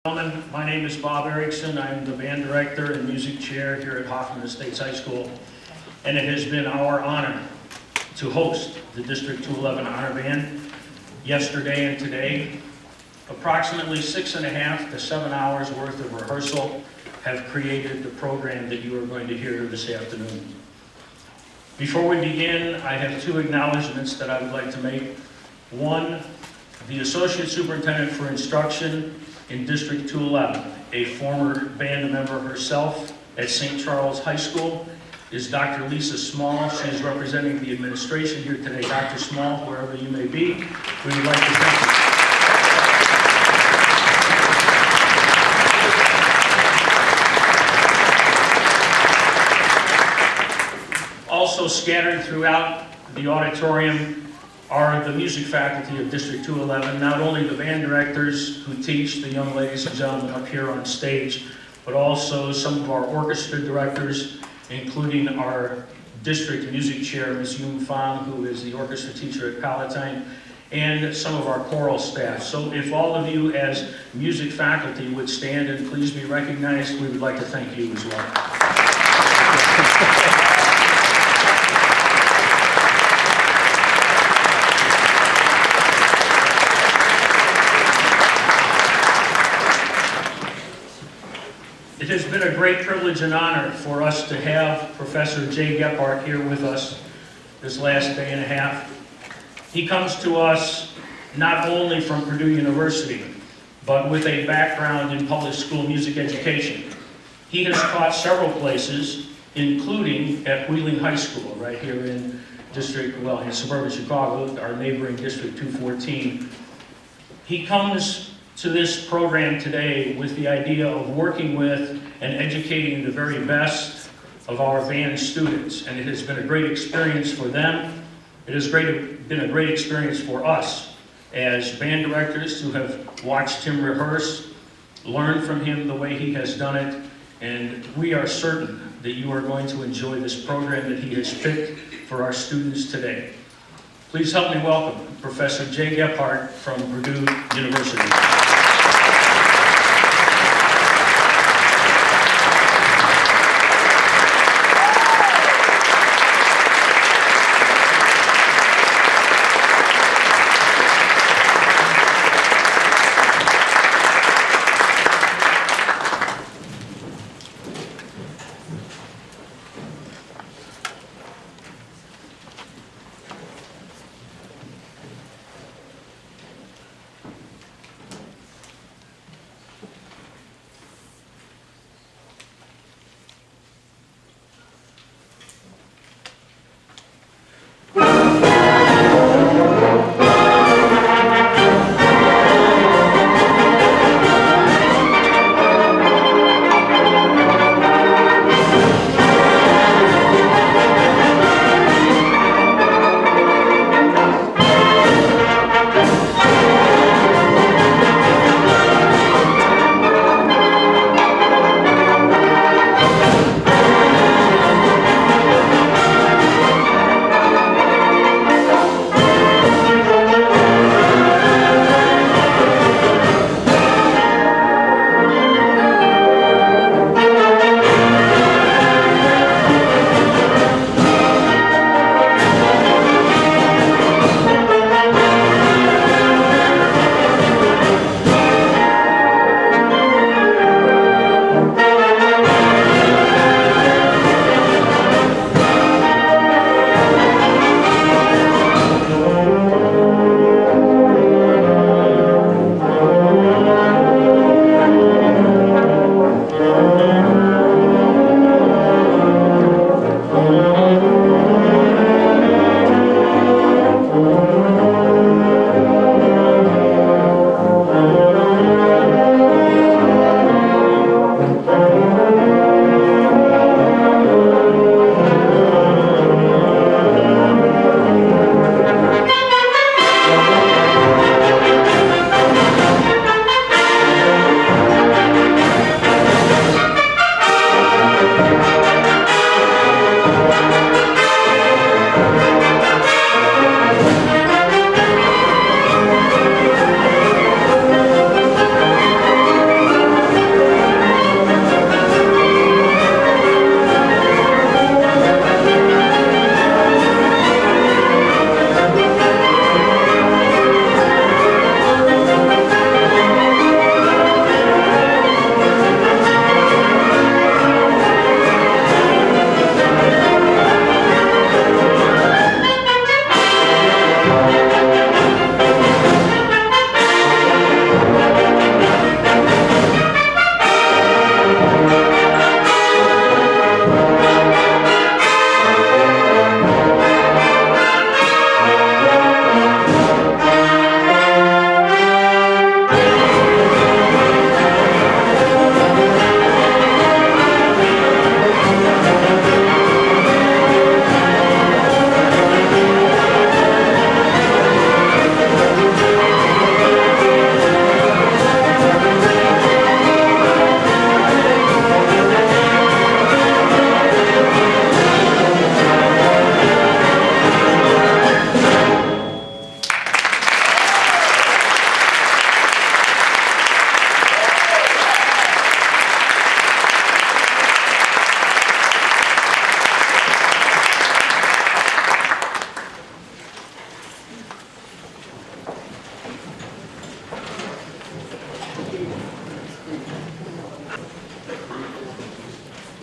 Gentlemen, my name is Bob Erickson. I'm the band director and music chair here at Hoffman Estates High School. And it has been our honor to host the District 211 Honor Band yesterday and today. Approximately 6.5 to 7 hours worth of rehearsal have created the program that you are going to hear this afternoon. Before we begin, I have two acknowledgments that I would like to make. One, the Associate Superintendent for Instruction in District 211, a former band member herself at St. Charles High School, is Dr. Lisa Small. She is representing the administration here today. Dr. Small, wherever you may be, we would like to thank you. Also scattered throughout the auditorium are the music faculty of District 211, not only the band directors who teach the young ladies and gentlemen up here on stage, but also some of our orchestra directors, including our district music chair, Ms. Yoon Pham, who is the orchestra teacher at Palatine, and some of our choral staff. So if all of you as music faculty would stand and please be recognized, we would like to thank you as well. It has been a great privilege and honor for us to have Professor Jay Gephardt here with us this last day and a half. He comes to us not only from Purdue University, but with a background in public school music education. He has taught several places, including at Wheeling High School, right here in in suburban Chicago, our neighboring District 214. He comes to this program today with the idea of working with and educating the very best of our band students. And it has been a great experience for them. It has been a great experience for us as band directors who have watched him rehearse, learned from him the way he has done it, and we are certain that you are going to enjoy this program that he has picked for our students today. Please help me welcome Professor Jay Gephardt from Purdue University.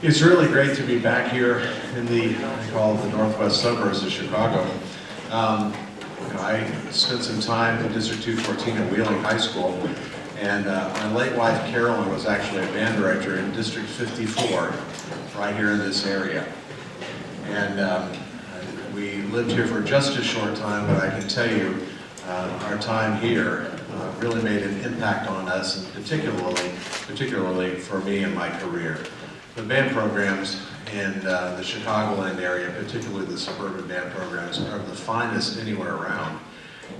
It's really great to be back here in the, I call it the northwest suburbs of Chicago. I spent some time in District 214 at Wheeling High School, and my late wife Carolyn was actually a band director in District 54, right here in this area. And we lived here for just a short time, but I can tell you our time here really made an impact on us, and particularly for me and my career. The band programs in the Chicagoland area, particularly the suburban band programs, are the finest anywhere around.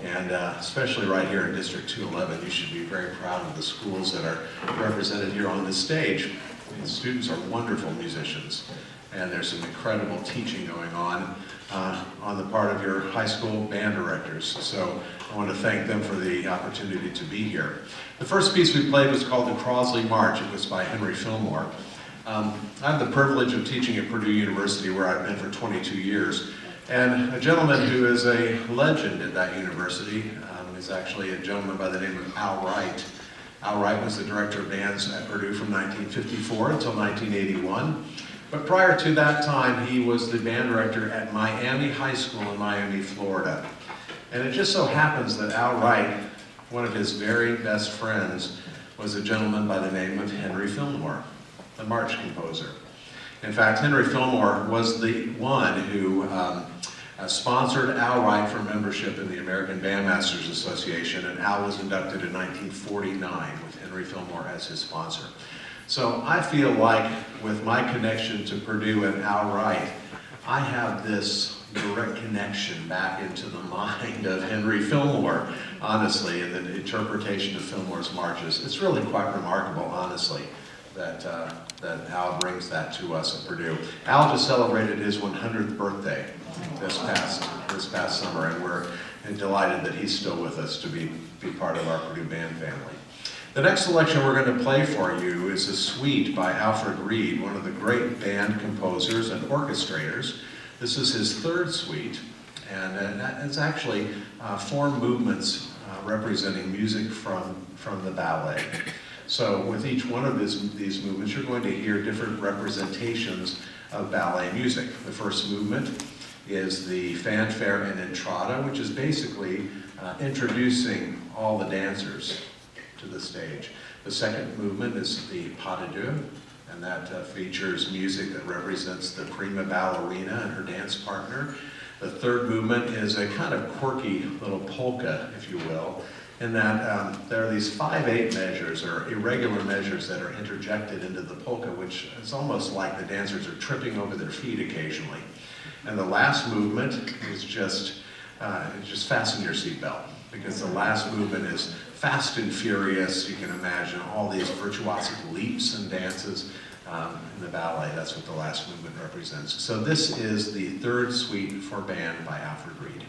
And especially right here in District 211, you should be very proud of the schools that are represented here on this stage. The students are wonderful musicians, and there's some incredible teaching going on the part of your high school band directors. So I want to thank them for the opportunity to be here. The first piece we played was called the Crosley March. It was by Henry Fillmore. I have the privilege of teaching at Purdue University, where I've been for 22 years. And a gentleman who is a legend at that university is actually a gentleman by the name of Al Wright. Al Wright was the director of bands at Purdue from 1954 until 1981. But prior to that time, he was the band director at Miami High School in Miami, Florida. And it just so happens that Al Wright, one of his very best friends, was a gentleman by the name of Henry Fillmore, the march composer. In fact, Henry Fillmore was the one who sponsored Al Wright for membership in the American Bandmasters Association, and Al was inducted in 1949 with Henry Fillmore as his sponsor. So I feel like with my connection to Purdue and Al Wright, I have this direct connection back into the mind of Henry Fillmore, honestly, and the interpretation of Fillmore's marches. It's really quite remarkable, honestly, that Al brings that to us at Purdue. Al just celebrated his 100th birthday this past summer, and we're delighted that he's still with us to be part of our Purdue band family. The next selection we're going to play for you is a suite by Alfred Reed, one of the great band composers and orchestrators. This is his third suite, and it's actually 4 movements representing music from the ballet. So with each one of these movements, you're going to hear different representations of ballet music. The first movement is the fanfare and entrada, which is basically introducing all the dancers to the stage. The second movement is the pas de deux, and that features music that represents the prima ballerina and her dance partner. The third movement is a kind of quirky little polka, if you will, in that there are these 5/8 measures, or irregular measures, that are interjected into the polka, which is almost like the dancers are tripping over their feet occasionally. And the last movement is just fasten your seatbelt, because the last movement is fast and furious. You can imagine all these virtuosic leaps and dances in the ballet. That's what the last movement represents. So this is the third suite for band by Alfred Reed.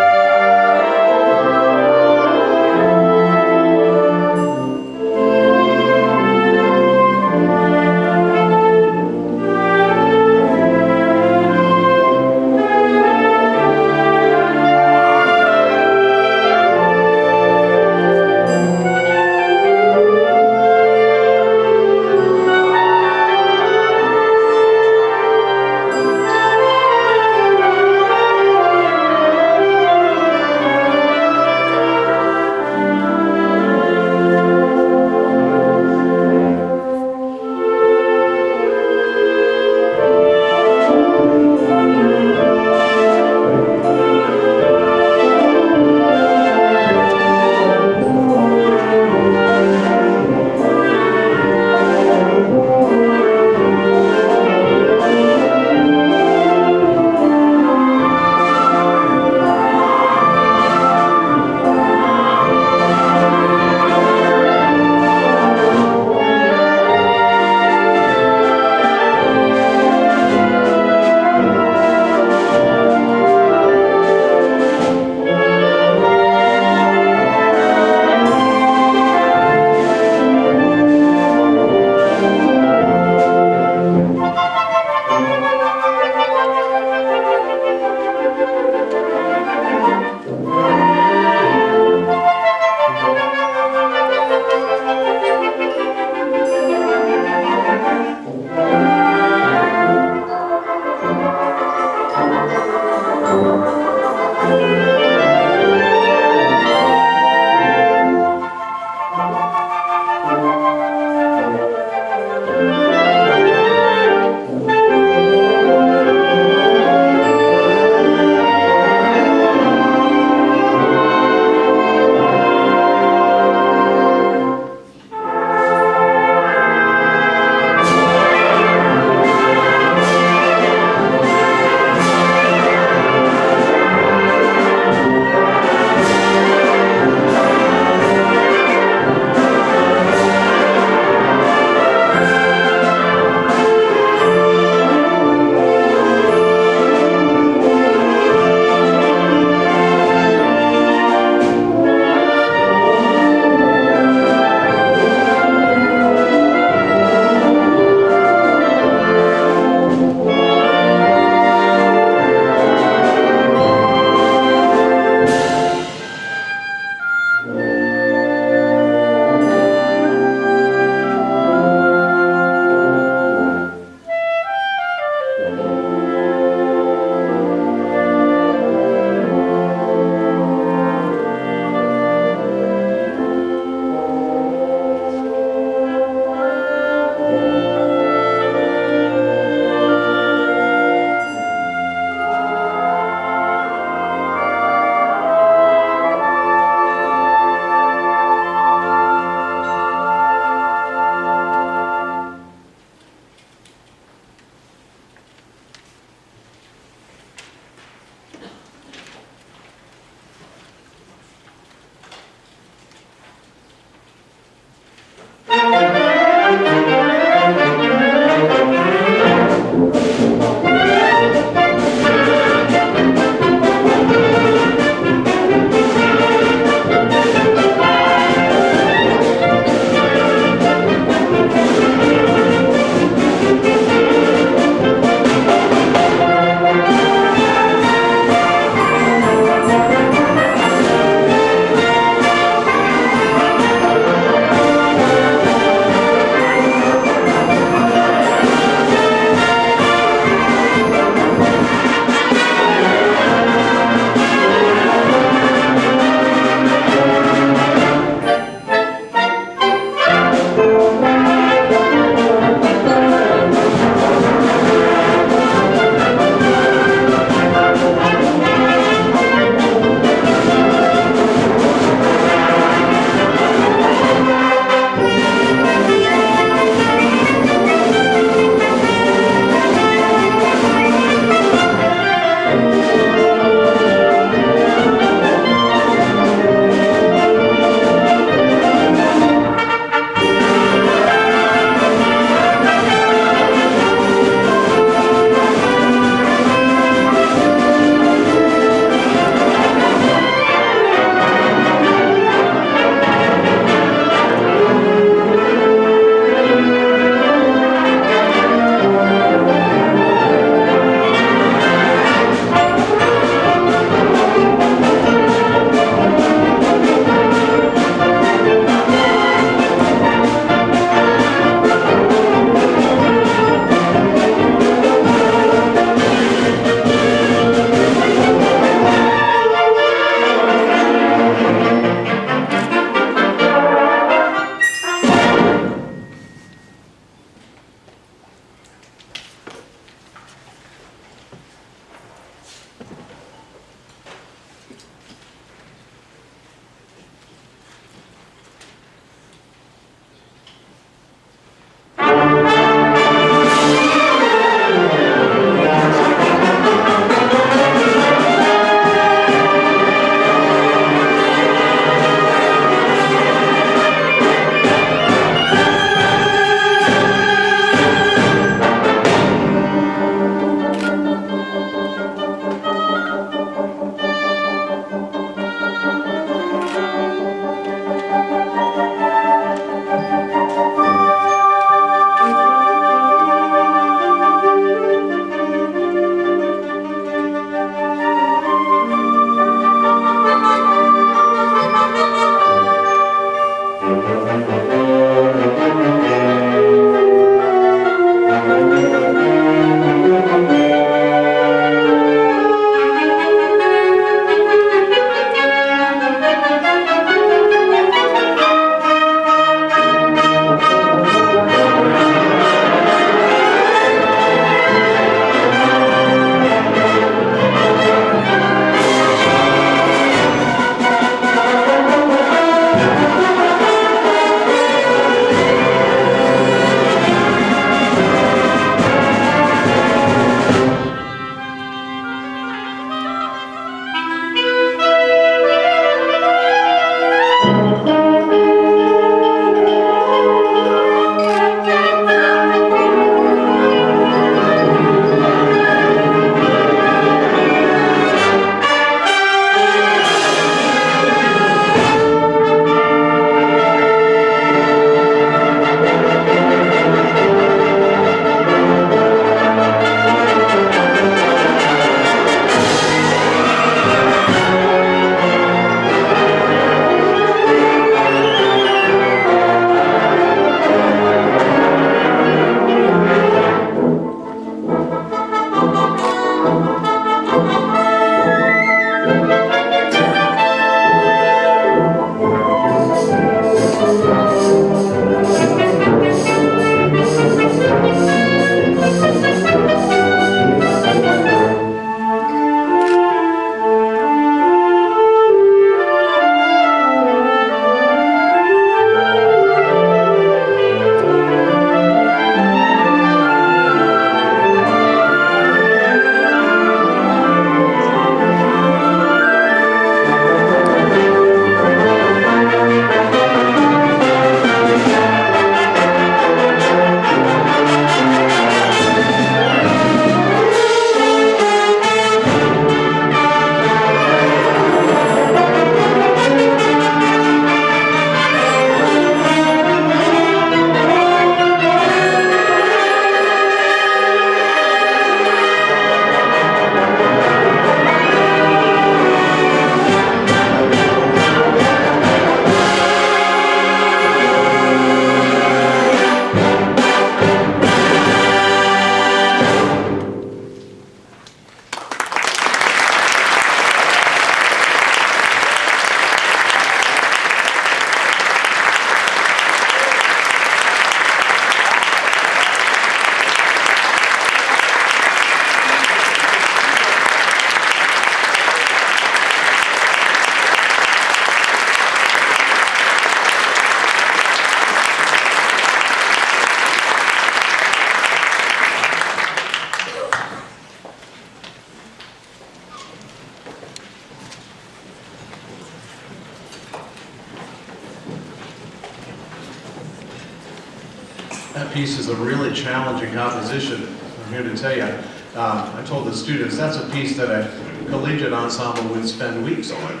That piece is a really challenging composition, I'm here to tell you. I told the students that's a piece that a collegiate ensemble would spend weeks on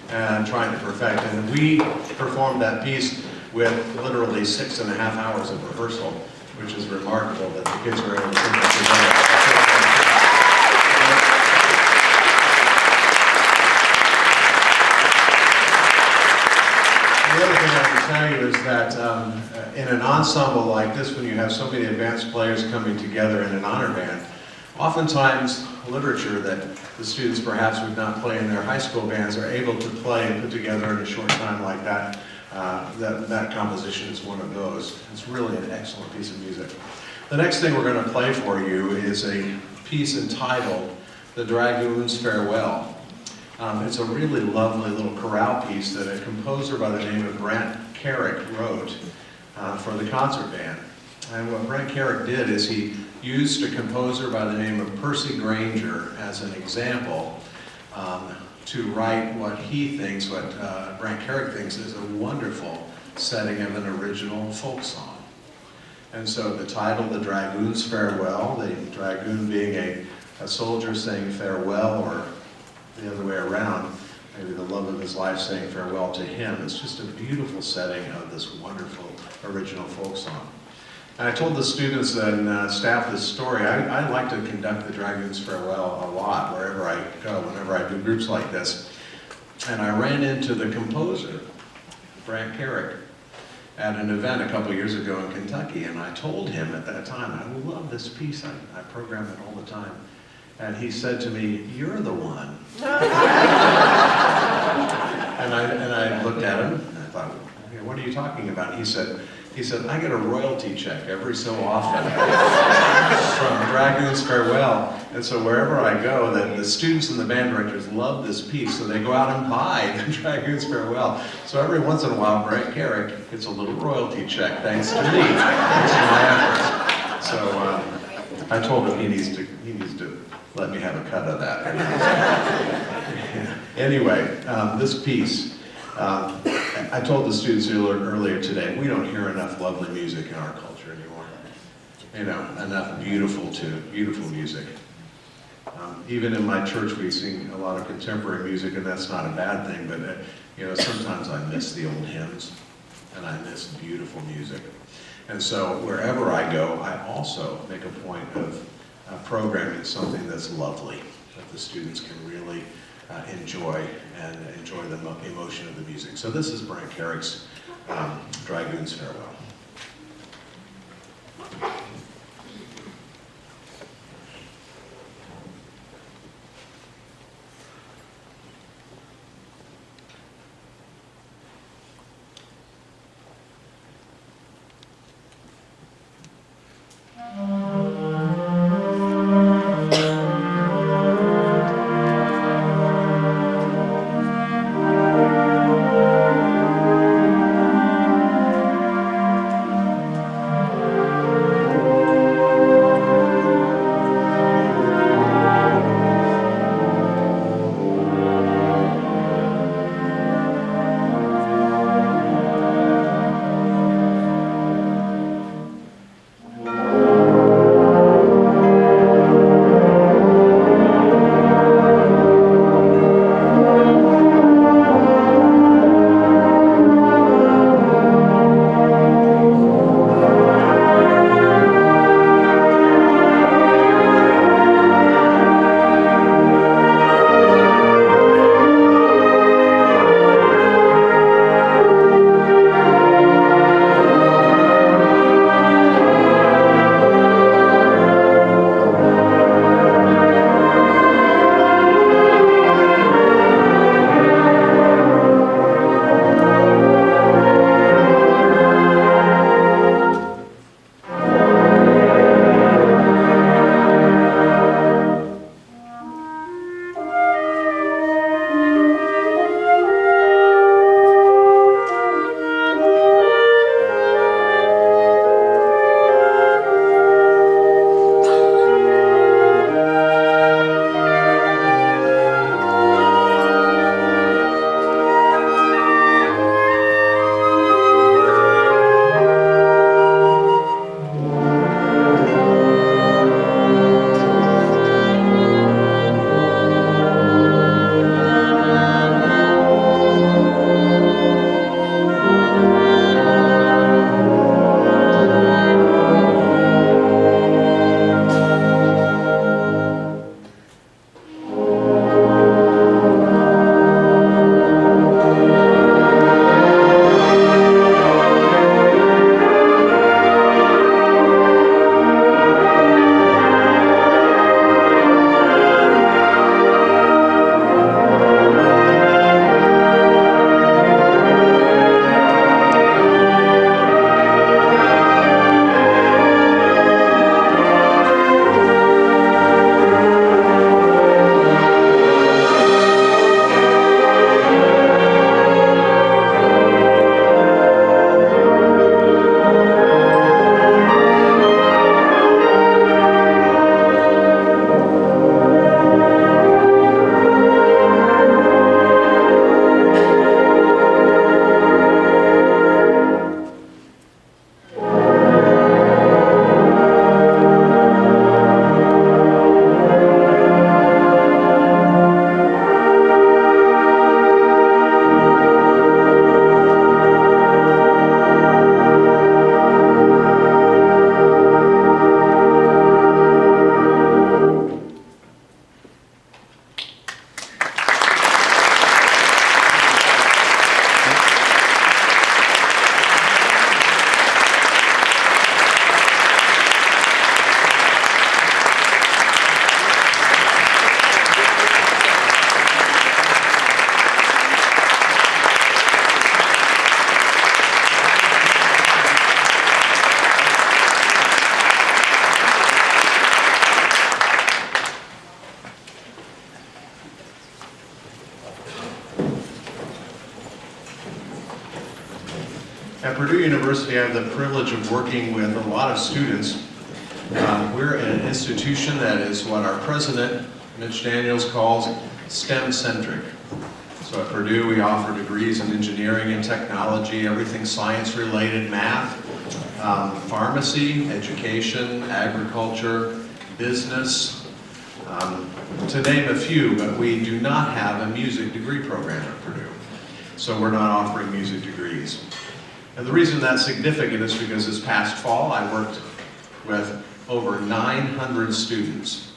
and trying to perfect. And we performed that piece with literally 6.5 hours of rehearsal, which is remarkable that the kids were able to put that together. The other thing I can tell you is that in an ensemble like this, when you have so many advanced players coming together in an honor band, oftentimes literature that the students perhaps would not play in their high school bands are able to play and put together in a short time like that. That composition is one of those. It's really an excellent piece of music. The next thing we're going to play for you is a piece entitled The Dragoon's Farewell. It's a really lovely little chorale piece that a composer by the name of Brent Carrick wrote for the concert band. And what Brent Carrick did is he used a composer by the name of Percy Granger as an example to write what he thinks, what Brent Carrick thinks is a wonderful setting of an original folk song. And so the title, The Dragoon's Farewell, the dragoon being a soldier saying farewell, or the other way around, maybe the love of his life saying farewell to him. It's just a beautiful setting of this wonderful original folk song. And I told the students and staff this story. I like to conduct the Dragoon's Farewell a lot wherever I go, whenever I do groups like this. And I ran into the composer, Brent Carrick, at an event a couple years ago in Kentucky, and I told him at that time, I love this piece, I program it all the time. And he said to me, "You're the one." and I looked at him, and I thought, "What are you talking about?" He said, "I get a royalty check every so often from Dragoon's Farewell. And so wherever I go, the students and the band directors love this piece, so they go out and buy the Dragoon's Farewell. So every once in a while, Brent Carrick gets a little royalty check thanks to me, thanks to my efforts." So I told him he needs to let me have a cut of that. Anyway, this piece, I told the students earlier today, we don't hear enough lovely music in our culture anymore. You know, enough beautiful music. Even in my church, we sing a lot of contemporary music, and that's not a bad thing, but you know, sometimes I miss the old hymns, and I miss beautiful music. And so wherever I go, I also make a point of programming something that's lovely, that the students can really enjoy and enjoy the emotion of the music. So this is Brent Carrick's Dragoon's Farewell. At Purdue University, I have the privilege of working with a lot of students. We're an institution that is what our president, Mitch Daniels, calls STEM-centric. So at Purdue, we offer degrees in engineering and technology, everything science-related, math, pharmacy, education, agriculture, business, to name a few, but we do not have a music degree program at Purdue. So we're not offering music degrees. And the reason that's significant is because this past fall, I worked with over 900 students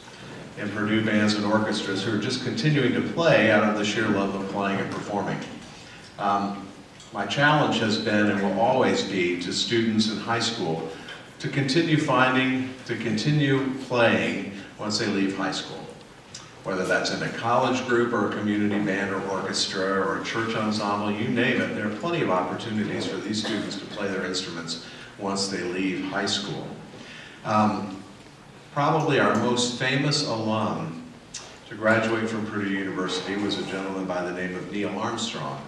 in Purdue bands and orchestras who are just continuing to play out of the sheer love of playing and performing. My challenge has been and will always be to students in high school to continue playing once they leave high school. Whether that's in a college group or a community band or orchestra or a church ensemble, you name it, there are plenty of opportunities for these students to play their instruments once they leave high school. Probably our most famous alum to graduate from Purdue University was a gentleman by the name of Neil Armstrong.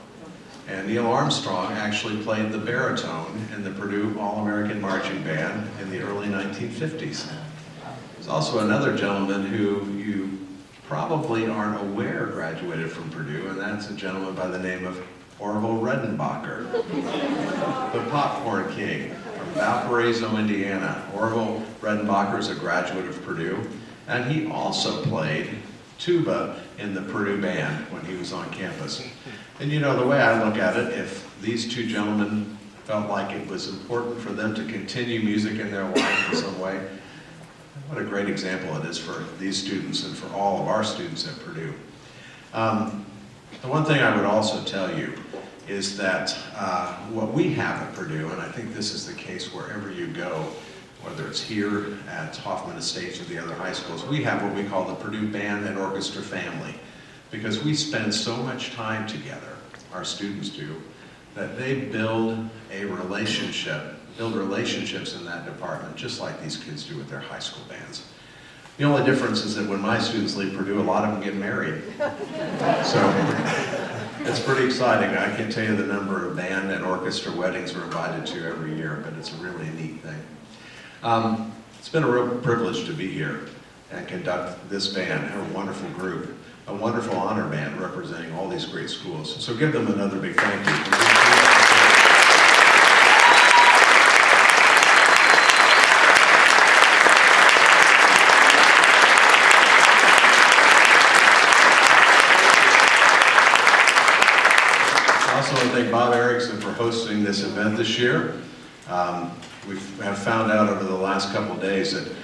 And Neil Armstrong actually played the baritone in the Purdue All-American Marching Band in the early 1950s. There's also another gentleman who you probably aren't aware graduated from Purdue, and that's a gentleman by the name of Orville Redenbacher, the popcorn king from Valparaiso, Indiana. Orville Redenbacher is a graduate of Purdue, and he also played tuba in the Purdue band when he was on campus. And you know, the way I look at it, if these two gentlemen felt like it was important for them to continue music in their life in some way, what a great example it is for these students and for all of our students at Purdue. The one thing I would also tell you is that what we have at Purdue, and I think this is the case wherever you go, whether it's here at Hoffman Estates or the other high schools, we have what we call the Purdue Band and Orchestra family, because we spend so much time together, our students do, that they build relationships in that department, just like these kids do with their high school bands. The only difference is that when my students leave Purdue, a lot of them get married. So it's pretty exciting. I can't tell you the number of band and orchestra weddings we're invited to every year, but it's a really neat thing. It's been a real privilege to be here and conduct this band, a wonderful group, a wonderful honor band representing all these great schools. So give them another big thank you. I also want to thank Bob Erickson for hosting this event this year. We have found out over the last couple of days that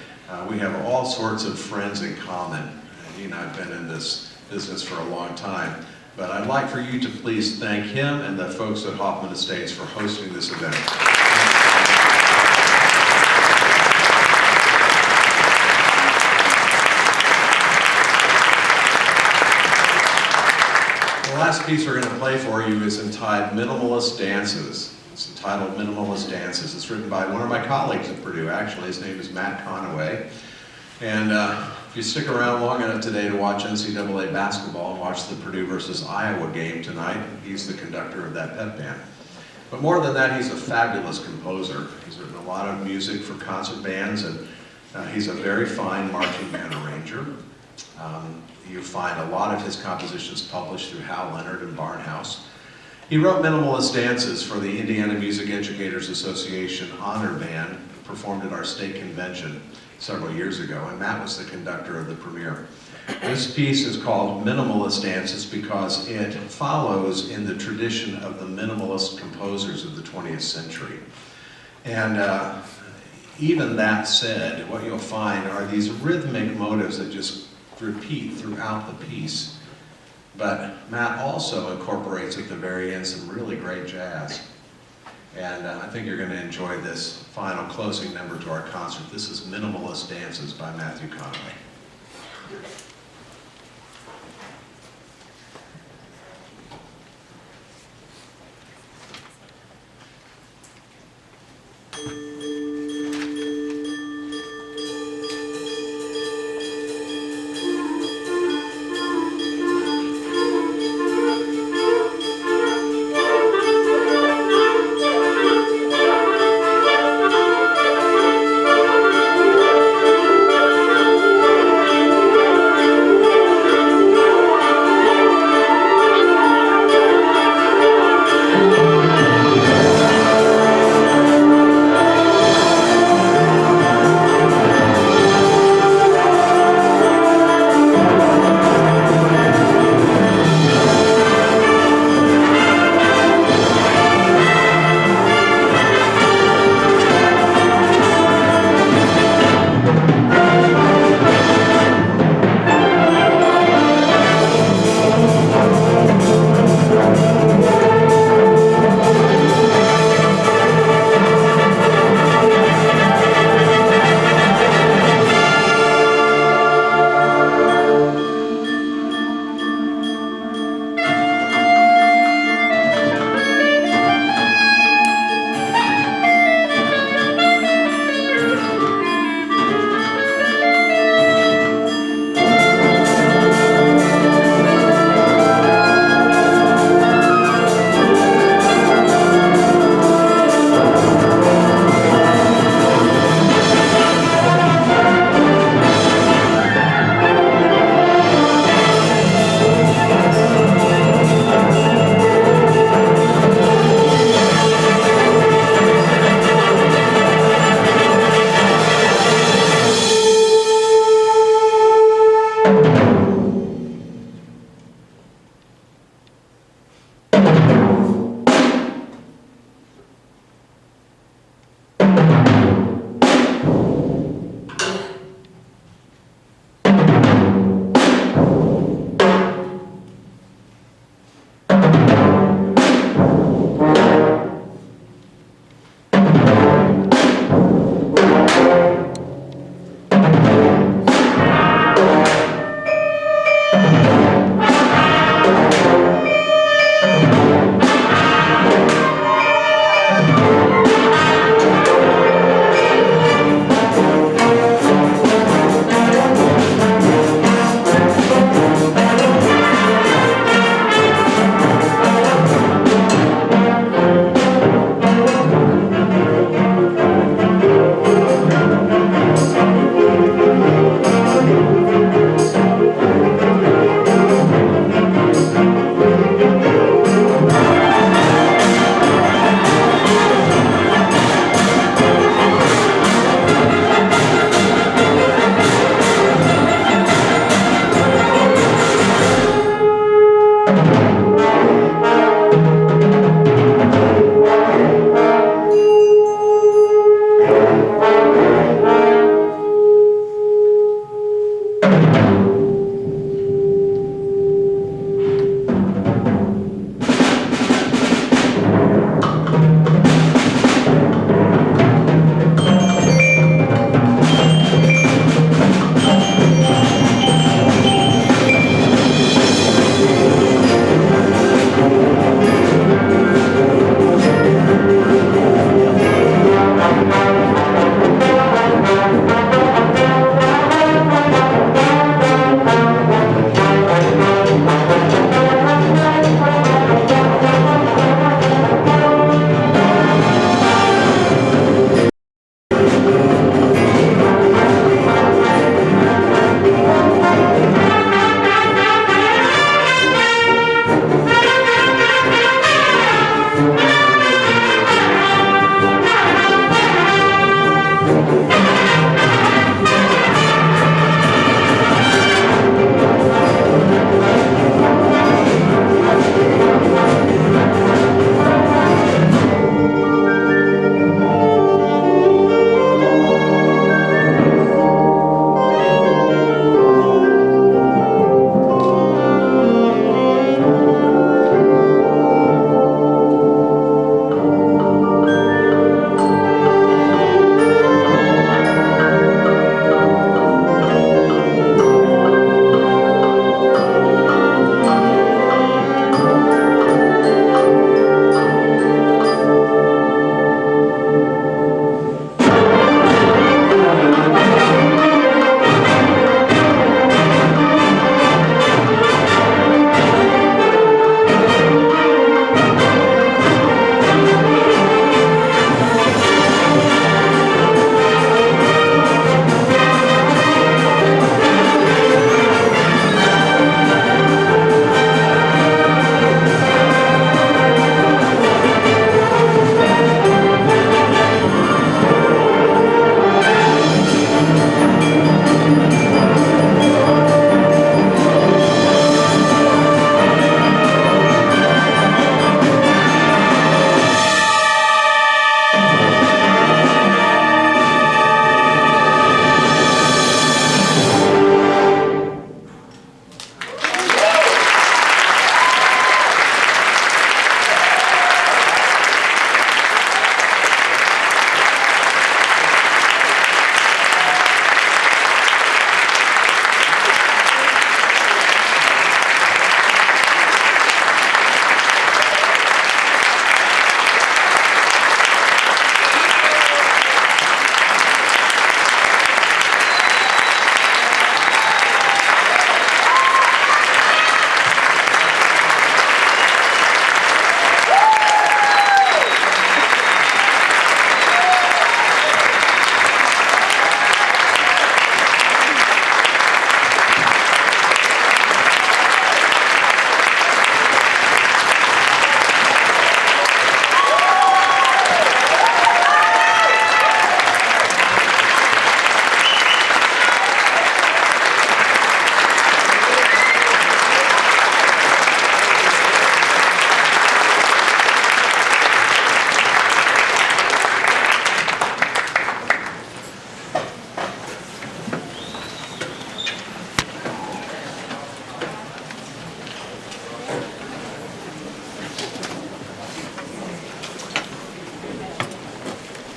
we have all sorts of friends in common. He and I have been in this business for a long time, but I'd like for you to please thank him and the folks at Hoffman Estates for hosting this event. The last piece we're going to play for you is entitled Minimalist Dances. It's entitled Minimalist Dances. It's written by one of my colleagues at Purdue, actually. His name is Matt Conaway. And if you stick around long enough today to watch NCAA basketball and watch the Purdue versus Iowa game tonight, he's the conductor of that pep band. But more than that, he's a fabulous composer. He's written a lot of music for concert bands, and he's a very fine marching band arranger. You find a lot of his compositions published through Hal Leonard and Barnhouse. He wrote Minimalist Dances for the Indiana Music Educators Association Honor Band, performed at our state convention several years ago, and Matt was the conductor of the premiere. This piece is called Minimalist Dances because it follows in the tradition of the minimalist composers of the 20th century. And even that said, what you'll find are these rhythmic motives that just repeat throughout the piece. But Matt also incorporates at the very end some really great jazz. And I think you're going to enjoy this final closing number to our concert. This is Minimalist Dances by Matthew Conaway.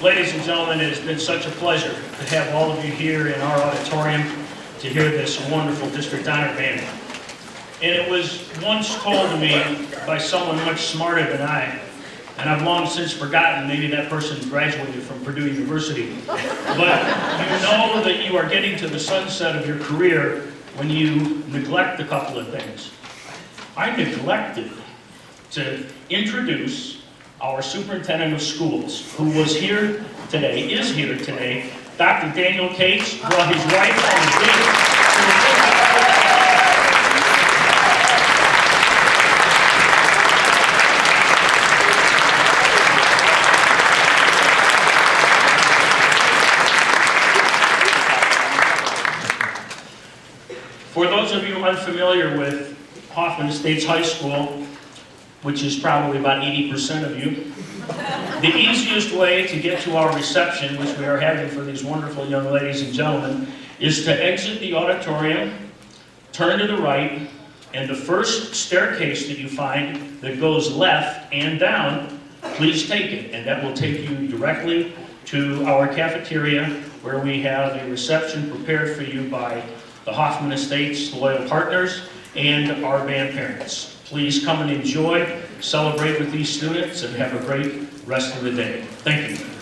Ladies and gentlemen, it has been such a pleasure to have all of you here in our auditorium to hear this wonderful District Honor Band. And it was once told to me by someone much smarter than I, and I've long since forgotten, maybe that person graduated from Purdue University. But you know that you are getting to the sunset of your career when you neglect a couple of things. I neglected to introduce our superintendent of schools, who was here today, is here today, Dr. Daniel Cates, brought his wife and his baby. For those of you unfamiliar with Hoffman Estates High School, which is probably about 80% of you, the easiest way to get to our reception, which we are having for these wonderful young ladies and gentlemen, is to exit the auditorium, turn to the right, and the first staircase that you find that goes left and down, please take it, and that will take you directly to our cafeteria, where we have a reception prepared for you by the Hoffman Estates loyal partners, and our band parents. Please come and enjoy, celebrate with these students, and have a great rest of the day. Thank you.